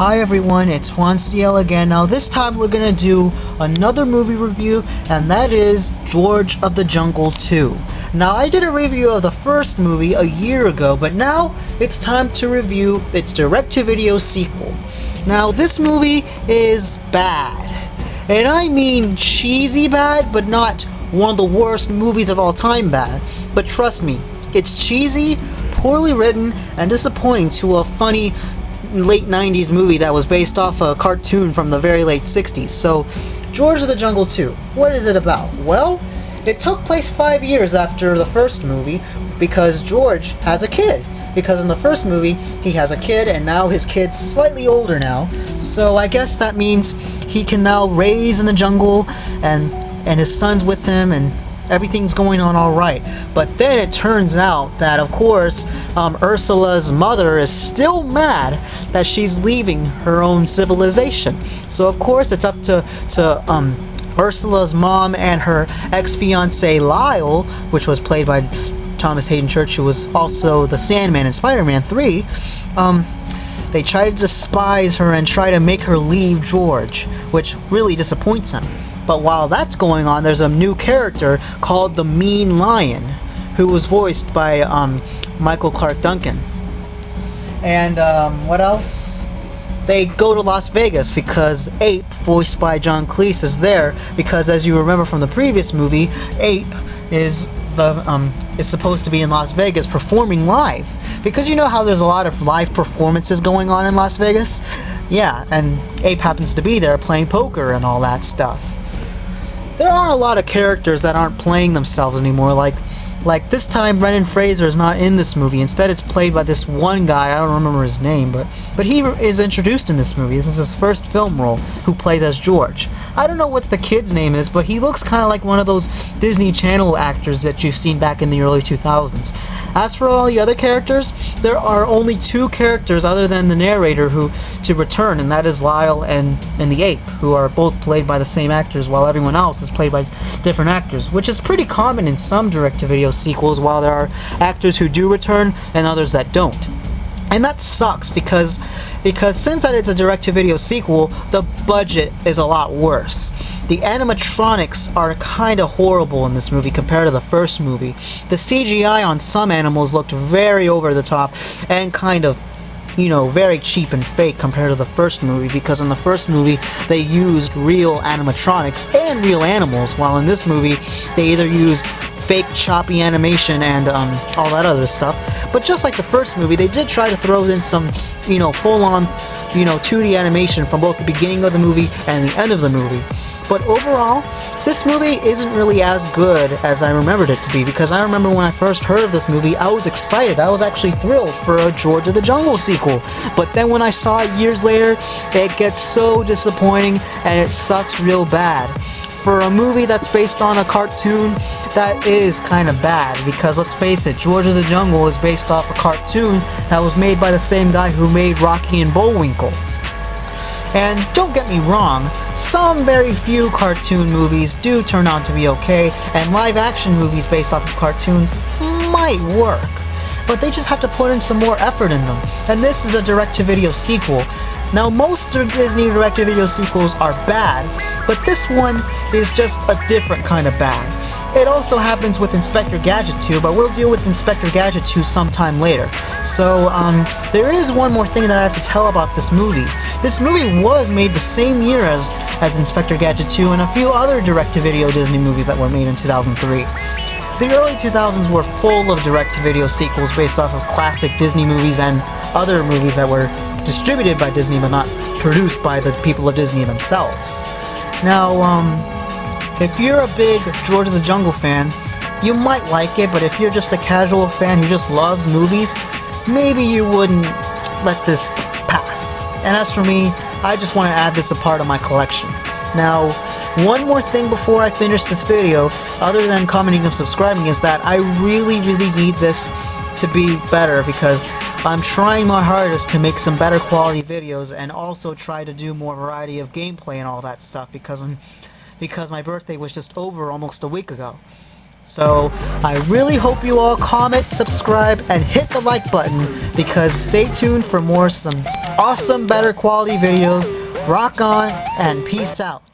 Hi everyone, it's Juan CL again. Now this time we're gonna do another movie review, and that is George of the Jungle 2. Now I did a review of the first movie a year ago, but now it's time to review its direct-to-video sequel. Now this movie is bad, and I mean cheesy bad, but not one of the worst movies of all time bad. But trust me, it's cheesy, poorly written, and disappointing to a funny late 90s movie that was based off a cartoon from the very late 60s. So, George of the Jungle 2, what is it about? Well, it took place 5 years after the first movie because George has a kid. Because in the first movie, he has a kid, and now his kid's slightly older now. So I guess that means he can now raise in the jungle, and his son's with him, and everything's going on alright. But then it turns out that, of course, Ursula's mother is still mad that she's leaving her own civilization. So, of course, it's up to Ursula's mom and her ex-fiancé Lyle, which was played by Thomas Hayden Church, who was also the Sandman in Spider-Man 3. They try to despise her and try to make her leave George, which really disappoints him. But while that's going on, there's a new character called the Mean Lion, who was voiced by Michael Clarke Duncan. And what else? They go to Las Vegas because Ape, voiced by John Cleese, is there because, as you remember from the previous movie, Ape is supposed to be in Las Vegas performing live. Because you know how there's a lot of live performances going on in Las Vegas? Yeah, and Ape happens to be there playing poker and all that stuff. There are a lot of characters that aren't playing themselves anymore, like this time Brendan Fraser is not in this movie. Instead it's played by this one guy, I don't remember his name, but he is introduced in this movie. This is his first film role, who plays as George. I don't know what the kid's name is, but he looks kind of like one of those Disney Channel actors that you've seen back in the early 2000s. As for all the other characters, there are only two characters other than the narrator to return, and that is Lyle and the Ape, who are both played by the same actors, while everyone else is played by different actors, which is pretty common in some direct-to-video sequels, while there are actors who do return and others that don't. And that sucks because since that it's a direct-to-video sequel, the budget is a lot worse. The animatronics are kind of horrible in this movie compared to the first movie. The CGI on some animals looked very over the top and kind of, very cheap and fake compared to the first movie, because in the first movie they used real animatronics and real animals, while in this movie they either used fake choppy animation and all that other stuff. But just like the first movie, they did try to throw in some full-on 2D animation from both the beginning of the movie and the end of the movie. But overall, this movie isn't really as good as I remembered it to be, because I remember when I first heard of this movie, I was excited. I was actually thrilled for a George of the Jungle sequel. But then when I saw it years later, it gets so disappointing and it sucks real bad. For a movie that's based on a cartoon, that is kind of bad, because let's face it, George of the Jungle is based off a cartoon that was made by the same guy who made Rocky and Bullwinkle. And don't get me wrong, some very few cartoon movies do turn out to be okay, and live-action movies based off of cartoons might work. But they just have to put in some more effort in them. And this is a direct-to-video sequel. Now, most Disney direct-to-video sequels are bad, but this one is just a different kind of bad. It also happens with Inspector Gadget 2, but we'll deal with Inspector Gadget 2 sometime later. So, there is one more thing that I have to tell about this movie. This movie was made the same year as Inspector Gadget 2 and a few other direct-to-video Disney movies that were made in 2003. The early 2000s were full of direct-to-video sequels based off of classic Disney movies and other movies that were distributed by Disney but not produced by the people of Disney themselves. Now, if you're a big George of the Jungle fan, you might like it, but if you're just a casual fan who just loves movies, maybe you wouldn't let this pass. And as for me, I just want to add this a part of my collection. Now, one more thing before I finish this video, other than commenting and subscribing, is that I really need this to be better, because I'm trying my hardest to make some better quality videos and also try to do more variety of gameplay and all that stuff, because my birthday was just over almost a week ago. So I really hope you all comment, subscribe, and hit the like button, because stay tuned for more some awesome, better quality videos. Rock on and peace out.